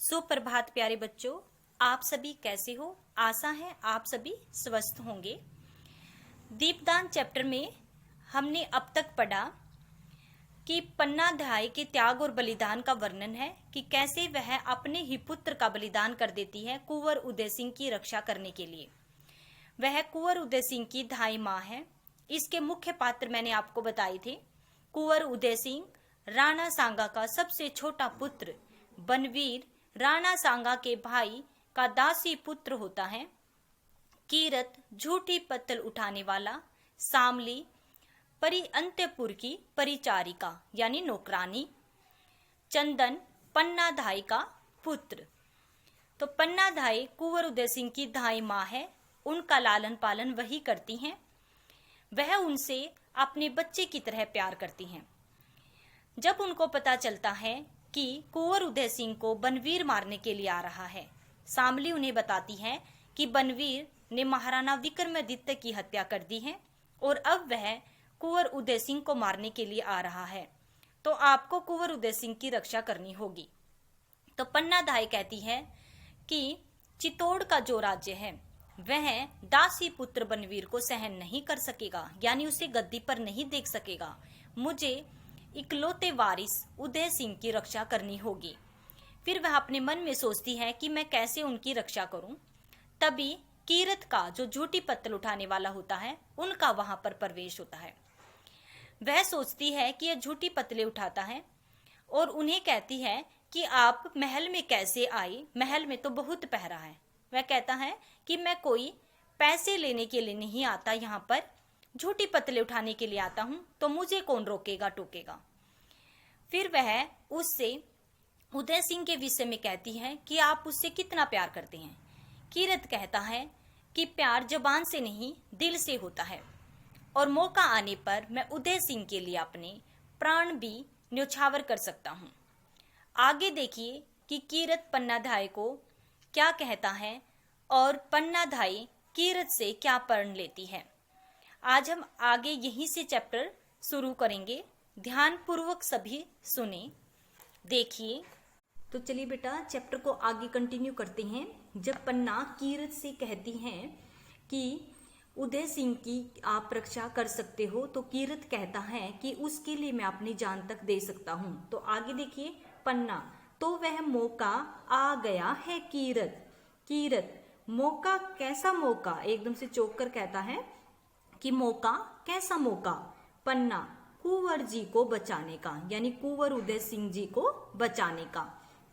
सुप्रभात प्यारे बच्चों, आप सभी कैसे हो। आशा है आप सभी स्वस्थ होंगे। दीपदान चैप्टर में हमने अब तक पढ़ा कि पन्नाध्याय के त्याग और बलिदान का वर्णन है कि कैसे वह अपने ही पुत्र का बलिदान कर देती है कुंवर उदय सिंह की रक्षा करने के लिए। वह कुंवर उदय सिंह की धाई माँ है। इसके मुख्य पात्र मैंने आपको बताए थे। कुंवर उदय सिंह राणा सांगा का सबसे छोटा पुत्र, बनवीर राणा सांगा के भाई का दासी पुत्र होता है। कीरत झूठी पत्तल उठाने वाला, सामली परिअंत्यपुर की परिचारिका यानी नौकरानी, चंदन पन्नाधाय का पुत्र। तो पन्नाधाय कुंवर उदय सिंह की धाई माँ है। उनका लालन पालन वही करती हैं। वह उनसे अपने बच्चे की तरह प्यार करती हैं। जब उनको पता चलता है कि कुंवर उदय सिंह को बनवीर मारने के लिए आ रहा है, सामली उन्हें बताती है कि बनवीर ने महाराणा विक्रमादित्य की हत्या कर दी है और अब वह कुंवर उदय सिंह को मारने के लिए आ रहा है, तो आपको कुंवर उदय सिंह की रक्षा करनी होगी। तो पन्नाधाय कहती है कि चित्तौड़ का जो राज्य है वह दासी पुत्र बनवीर को सहन नहीं कर सकेगा, यानी उसे गद्दी पर नहीं देख सकेगा। मुझे इकलौते वारिस उदय सिंह की रक्षा करनी होगी। फिर वह अपने मन में सोचती है कि मैं कैसे उनकी रक्षा करूं। तभी कीरत का जो झूठी पत्तल उठाने वाला होता है उनका वहां पर प्रवेश होता है। वह सोचती है कि यह झूठी पत्तलें उठाता है और उन्हें कहती है कि आप महल में कैसे आई, महल में तो बहुत पहरा है। वह कहता है कि मैं कोई पैसे लेने के लिए नहीं आता, यहाँ पर झूठी पत्तलें उठाने के लिए आता हूं, तो मुझे कौन रोकेगा टोकेगा। फिर वह उससे उदय सिंह के विषय में कहती है कि आप उससे कितना प्यार करते हैं। कीरत कहता है कि प्यार जबान से नहीं दिल से होता है और मौका आने पर मैं उदय सिंह के लिए अपने प्राण भी न्यौछावर कर सकता हूं। आगे देखिए कि कीरत पन्नाधाय को क्या कहता है और पन्नाधाय कीरत से क्या प्रण लेती है। आज हम आगे यहीं से चैप्टर शुरू करेंगे। ध्यान पूर्वक सभी सुने, देखिए। तो चलिए बेटा चैप्टर को आगे कंटिन्यू करते हैं। जब पन्ना कीरत से कहती हैं कि उदय सिंह की आप रक्षा कर सकते हो, तो कीरत कहता है कि उसके लिए मैं अपनी जान तक दे सकता हूं। तो आगे देखिए पन्ना, तो वह मौका आ गया है कीरत। कीरत मौका, कैसा मौका, एकदम से चौंक कर कहता है कि मौका, कैसा मौका। पन्ना कुंवर जी को बचाने का, यानी कुंवर उदय सिंह जी को बचाने का।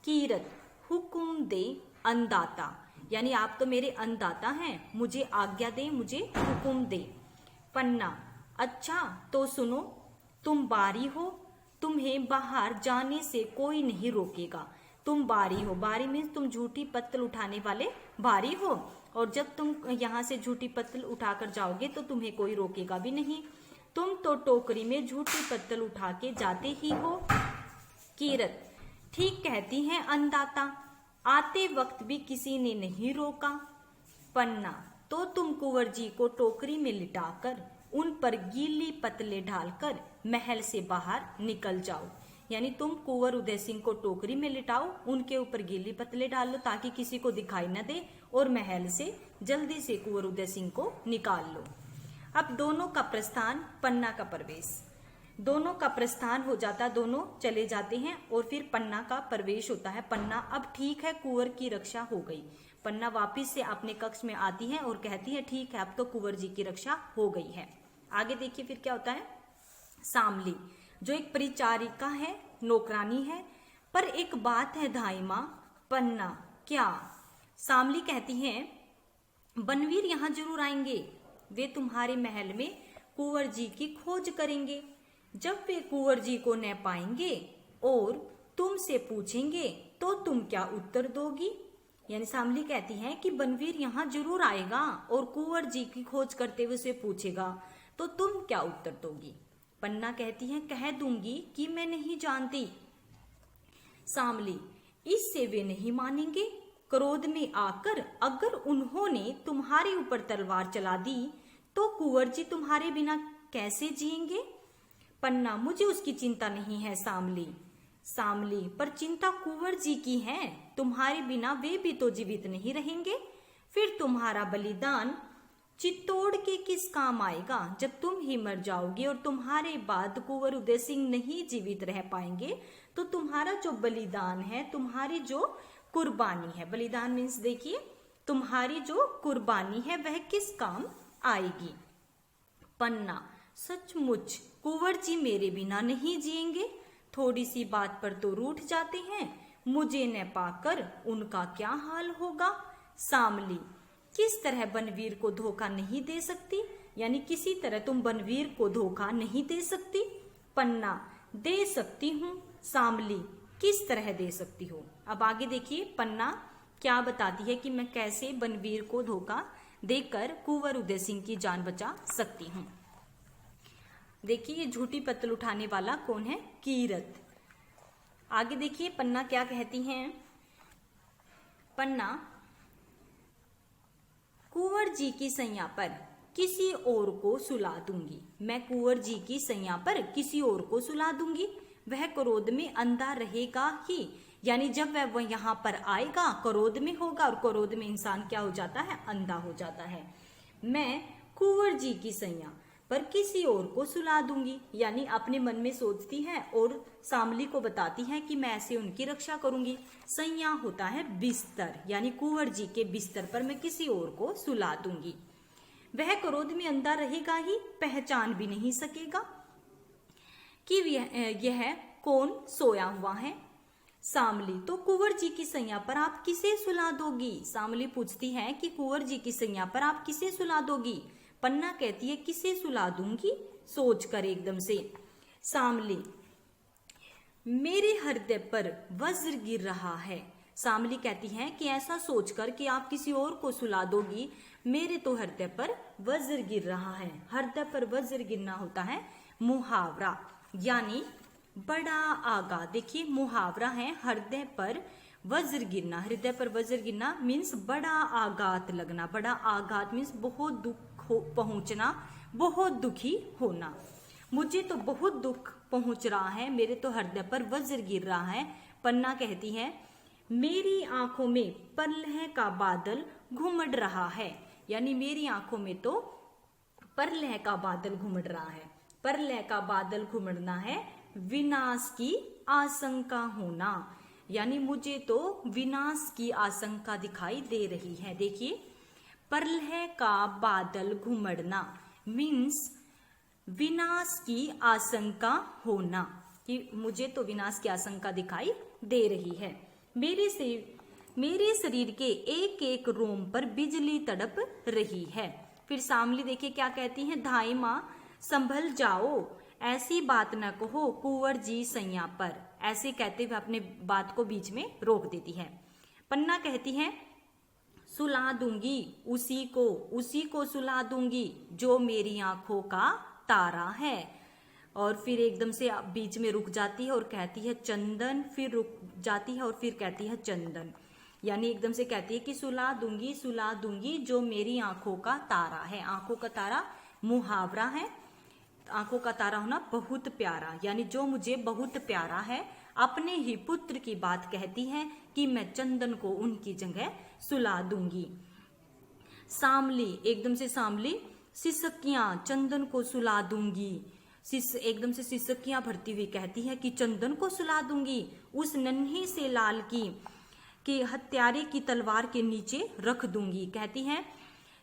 कीरत हुक्म दे अन्नदाता, यानी आप तो मेरे अन्नदाता हैं, मुझे आज्ञा दे, मुझे हुक्म दे। पन्ना अच्छा तो सुनो, तुम बारी हो, तुम्हें बाहर जाने से कोई नहीं रोकेगा। तुम बारी हो, बारी मीन्स तुम झूठी पत्तल उठाने वाले बारी हो, और जब तुम यहाँ से झूठी पत्तल उठाकर जाओगे तो तुम्हें कोई रोकेगा भी नहीं। तुम तो टोकरी में झूठी पत्तल उठा के जाते ही हो। कीरत ठीक कहती हैं अन्नदाता, आते वक्त भी किसी ने नहीं रोका। पन्ना तो तुम कुंवर जी को टोकरी में लिटाकर उन पर गीली पत्तलें डालकर महल से बाहर निकल जाओ, यानी तुम कुंवर उदय सिंह को टोकरी में लिटाओ, उनके ऊपर गीली पत्तलें डाल लो ताकि किसी को दिखाई न दे और महल से जल्दी से कुंवर उदय सिंह को निकाल लो। अब दोनों का प्रस्थान, पन्ना का प्रवेश, दोनों का प्रस्थान हो जाता, दोनों चले जाते हैं और फिर पन्ना का प्रवेश होता है। पन्ना अब ठीक है, कुंवर की रक्षा हो गई। पन्ना वापिस से अपने कक्ष में आती है और कहती है ठीक है अब तो कुंवर जी की रक्षा हो गई है। आगे देखिए फिर क्या होता है। सामली जो एक परिचारिका है, नौकरानी है, पर एक बात है धाई माँ। पन्ना क्या। सामली कहती है बनवीर यहाँ जरूर आएंगे, वे तुम्हारे महल में कुंवर जी की खोज करेंगे। जब वे कुंवर जी को न पाएंगे और तुमसे पूछेंगे तो तुम क्या उत्तर दोगी। यानी सामली कहती है कि बनवीर यहाँ जरूर आएगा और कुंवर जी की खोज करते हुए उसे पूछेगा, तो तुम क्या उत्तर दोगी। पन्ना कहती है कह दूंगी कि मैं नहीं जानती। सामली इससे वे नहीं मानेंगे। क्रोध में आकर अगर उन्होंने तुम्हारे ऊपर तलवार चला दी तो कुंवर जी तुम्हारे बिना कैसे जिएंगे। पन्ना मुझे उसकी चिंता नहीं है सामली। शामली, पर चिंता कुंवर जी की है, तुम्हारे बिना वे भी तो जीवित नहीं रहेंगे। फिर तुम्हारा बलिदान चित्तौड़ के किस काम आएगा, जब तुम ही मर जाओगे और तुम्हारे बाद कुंवर उदय सिंह नहीं जीवित रह पाएंगे, तो तुम्हारा जो बलिदान है, तुम्हारी जो कुर्बानी है, बलिदान मीन्स देखिए तुम्हारी जो कुर्बानी है वह किस काम आएगी। पन्ना, सचमुच कुंवर जी मेरे बिना नहीं जिएंगे, थोड़ी सी बात पर तो रूठ जाते हैं, मुझे न पाकर उनका क्या हाल होगा। शामली, किस तरह बनवीर को धोखा नहीं दे सकती, यानी किसी तरह तुम बनवीर को धोखा नहीं दे सकती। पन्ना, दे सकती हूँ। शामली, किस तरह दे सकती हो। अब आगे देखिए पन्ना क्या बताती है कि मैं कैसे बनवीर को धोखा देकर कुंवर उदय सिंह की जान बचा सकती हूँ। देखिए ये झूठी पत्तल उठाने वाला कौन है, कीरत। आगे देखिए पन्ना क्या कहती हैं। पन्ना, कुंवर जी की सैया पर किसी और को सुला दूंगी, मैं कुंवर जी की सैया पर किसी और को सुला दूंगी, वह क्रोध में अंधा रहेगा ही, यानी जब वह यहाँ पर आएगा क्रोध में होगा, और क्रोध में इंसान क्या हो जाता है, अंधा हो जाता है। मैं कुंवर जी की सैया पर किसी और को सुला दूंगी, यानी अपने मन में सोचती है और शामली को बताती है कि मैं ऐसे उनकी रक्षा करूंगी। सैया होता है बिस्तर, यानी कुंवर जी के बिस्तर पर मैं किसी और को सुला दूंगी। वह क्रोध में अंधा रहेगा ही, पहचान भी नहीं सकेगा कि यह कौन सोया हुआ है। शामली, तो कुंवर जी की सैया पर आप किसे सुला दोगी। शामली पूछती है कि कुंवर जी की सैया पर आप किसे सुला दोगी। पन्ना कहती है किसे सुला दूंगी, सोच कर एकदम से। शामली, मेरे हृदय पर वज्र गिर रहा है। शामली कहती है कि ऐसा सोचकर कि आप किसी और को सुला दोगी, मेरे तो हृदय पर वज्र गिर रहा है। हृदय पर वज्र गिरना होता है मुहावरा, यानी बड़ा आघात। देखिए मुहावरा है हृदय पर वज्र गिरना। हृदय पर वज्र गिरना मीन्स बड़ा आघात लगना। बड़ा आघात मीन्स बहुत दुख पहुंचना, बहुत दुखी होना। मुझे तो बहुत दुख पहुंच रहा है, मेरे तो हृदय पर वज्र गिर रहा है। पन्ना कहती है मेरी आंखों में प्रलय का बादल घुमड़ रहा है, यानी मेरी आंखों में तो प्रलय का बादल घुमड़ रहा है। प्रलय का बादल घुमड़ना है विनाश की आशंका होना, यानी मुझे तो विनाश की आशंका दिखाई दे रही है। देखिए प्रलय का बादल घुमड़ना मीन्स विनाश की आशंका होना, कि मुझे तो विनाश की आशंका दिखाई दे रही है। मेरे शरीर के एक एक रोम पर बिजली तड़प रही है। फिर शामली देखिए क्या कहती हैं, धाई माँ संभल जाओ, ऐसी बात न कहो कुंवर जी सैया पर। ऐसे कहते हुए अपने बात को बीच में रोक देती है। पन्ना कहती है सुला दूंगी उसी को सुला दूंगी जो मेरी आंखों का तारा है। और फिर एकदम से बीच में रुक जाती है और कहती है चंदन, फिर रुक जाती है और फिर कहती है चंदन, यानी एकदम से कहती है कि सुला दूंगी जो मेरी आंखों का तारा है। आंखों का तारा मुहावरा है, आंखों का तारा होना बहुत प्यारा, यानी जो मुझे बहुत प्यारा है। अपने ही पुत्र की बात कहती है कि मैं चंदन को उनकी जगह सुला दूंगी। शामली, एकदम से शामली सिसकियां, चंदन को सुला दूंगी। एकदम से सिसकियां भरती हुई कहती है कि चंदन को सुला दूंगी, उस नन्हे से लाल की हत्यारे की तलवार के नीचे रख दूंगी। कहती है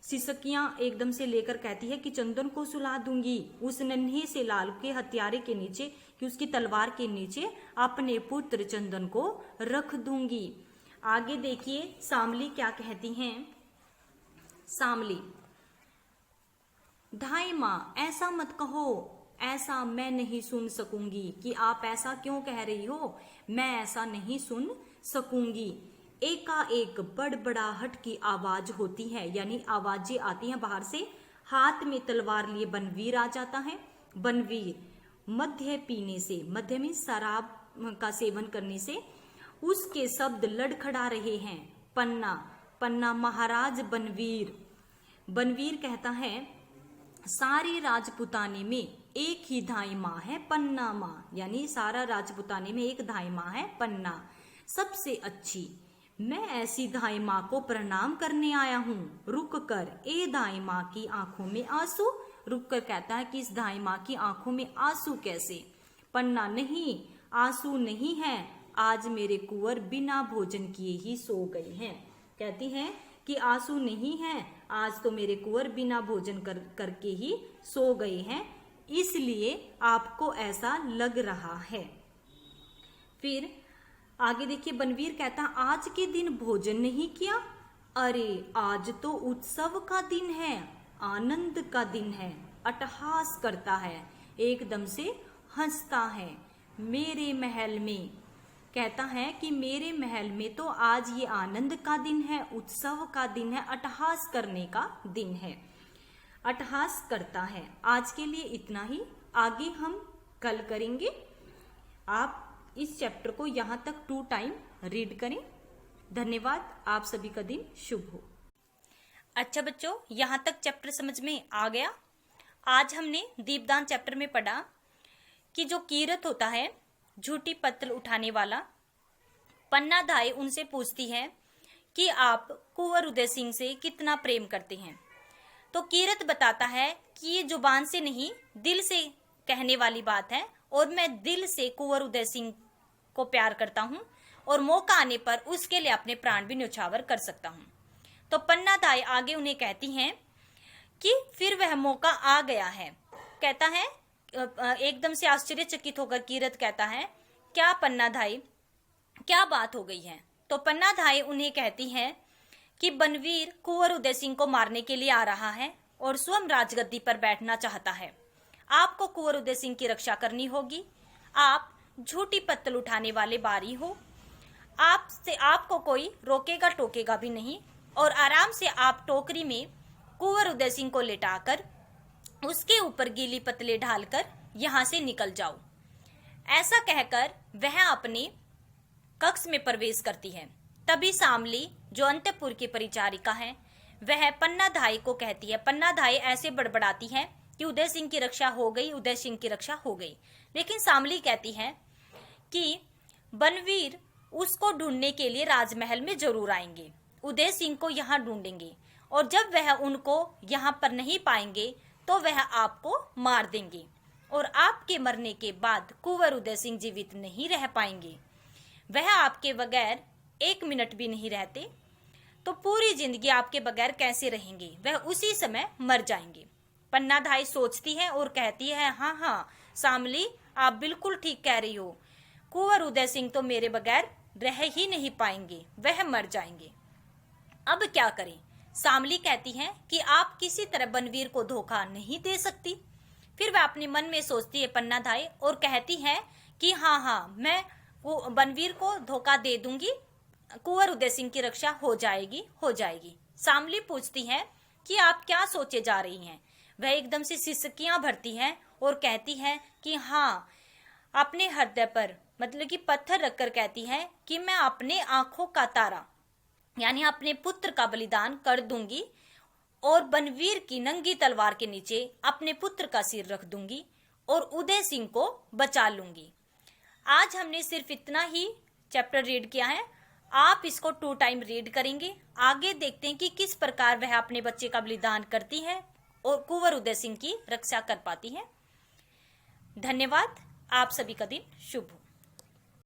सिसकियां एकदम से लेकर कहती है कि चंदन को सुला दूंगी, उस नन्हे से लाल के हत्यारे के नीचे, कि उसकी तलवार के नीचे अपने पुत्र चंदन को रख दूंगी। आगे देखिए शामली क्या कहती हैं। शामली, ढाई माँ ऐसा मत कहो, ऐसा मैं नहीं सुन सकूंगी। कि आप ऐसा क्यों कह रही हो, मैं ऐसा नहीं सुन सकूंगी। एकाएक बड़बड़ाहट की आवाज होती है, यानी आवाजें आती हैं बाहर से। हाथ में तलवार लिए बनवीर आ जाता है। बनवीर मध्य पीने से, मध्य में शराब का सेवन करने से उसके शब्द लड़खड़ा रहे हैं। पन्ना महाराज बनवीर कहता है सारे राजपुताने में एक ही धाई माँ है पन्ना माँ, यानी सारा राजपुताने में एक धाई माँ है पन्ना सबसे अच्छी। मैं ऐसी धाई माँ को प्रणाम करने आया हूँ, रुक कर ए धाई माँ की आंखों में आंसू। रुक कर कहता है कि इस धाई माँ की आंखों में आंसू कैसे? पन्ना नहीं, आंसू नहीं है, आज मेरे कुंवर बिना भोजन किए ही सो गए हैं। कहती हैं कि आंसू नहीं है, आज तो मेरे कुंवर बिना भोजन करके ही सो गए हैं, इसलिए आपको ऐसा लग रहा है। फिर आगे देखिए, बनवीर कहता आज के दिन भोजन नहीं किया? अरे आज तो उत्सव का दिन है, आनंद का दिन है। अट्टहास करता है, एकदम से हंसता है। मेरे महल में कहता है कि मेरे महल में तो आज ये आनंद का दिन है, उत्सव का दिन है, अट्टहास करने का दिन है। अट्टहास करता है। आज के लिए इतना ही, आगे हम कल करेंगे। आप इस चैप्टर को यहाँ तक 2 टाइम रीड करें। धन्यवाद। आप सभी का दिन शुभ हो। अच्छा बच्चों, यहाँ तक चैप्टर समझ में आ गया। आज हमने दीपदान चैप्टर में पढ़ा कि जो कीरत होता है, झूठी पत्तल उठाने वाला, पन्ना धाई उनसे पूछती है कि आप कुंवर उदय सिंह से कितना प्रेम करते हैं। तो कीरत बताता है कि ये जुबान से नहीं, दिल से कहने वाली बात है और मैं दिल से कुंवर उदय सिंह को प्यार करता हूँ और मौका आने पर उसके लिए अपने प्राण भी न्यौछावर कर सकता हूँ। तो पन्ना धाई आगे उन्हें कहती हैं कि फिर वह मौका आ गया है। कहता है, एकदम से आश्चर्यचकित होकर कीरत कहता है, क्या पन्ना धाई, क्या बात हो गई है? तो पन्ना धाई उन्हें कहती है कि बनवीर कुंवर उदय सिंह को मारने के लिए आ रहा है और स्वयं राजगद्दी पर बैठना चाहता है। आपको कुंवर उदय सिंह की रक्षा करनी होगी। आप झूठी पत्तल उठाने वाले बारी हो, आपको कोई रोकेगा टोकेगा भी नहीं और आराम से आप टोकरी में कुंवर उदय सिंह को लेटाकर उसके ऊपर गीली पत्तलें ढालकर यहाँ से निकल जाओ। ऐसा कहकर वह अपने कक्ष में प्रवेश करती है। तभी सामली जो अंतपुर की परिचारिका है, वह पन्ना धाई को कहती है। पन्ना धाई ऐसे बड़बड़ाती है कि उदय सिंह की रक्षा हो गई, उदय सिंह की रक्षा हो गई। लेकिन सामली कहती है कि बनवीर उसको ढूंढने के लिए राजमहल में जरूर आएंगे, उदय सिंह को यहाँ ढूंढेंगे और जब वह उनको यहाँ पर नहीं पाएंगे तो वह आपको मार देंगे और आपके मरने के बाद कुंवर उदय सिंह जीवित नहीं रह पाएंगे। वह आपके बगैर 1 मिनट भी नहीं रहते तो पूरी जिंदगी आपके बगैर कैसे रहेंगे? वह उसी समय मर जाएंगे। पन्ना धाई सोचती है और कहती है, हाँ सामली, आप बिल्कुल ठीक कह रही हो। कुंवर उदय सिंह तो मेरे बगैर रह ही नहीं पाएंगे, वह मर जाएंगे। अब क्या करें? सामली कहती है कि आप किसी तरह बनवीर को धोखा नहीं दे सकती। फिर वह अपने मन में सोचती है पन्ना धाई और कहती है कि हाँ, मैं बनवीर को धोखा दे दूंगी, कुंवर उदय सिंह की रक्षा हो जाएगी। सामली पूछती है कि आप क्या सोचे जा रही हैं? वह एकदम से सिसकियां भरती है और कहती है कि हाँ, अपने हृदय पर मतलब कि पत्थर रखकर कहती है कि मैं अपने आंखों का तारा यानी अपने पुत्र का बलिदान कर दूंगी और बनवीर की नंगी तलवार के नीचे अपने पुत्र का सिर रख दूंगी और उदय सिंह को बचा लूंगी। आज हमने सिर्फ इतना ही चैप्टर रीड किया है। आप इसको 2 टाइम रीड करेंगे। आगे देखते हैं कि किस प्रकार वह अपने बच्चे का बलिदान करती है और कुंवर उदय सिंह की रक्षा कर पाती है। धन्यवाद। आप सभी का दिन शुभ हो।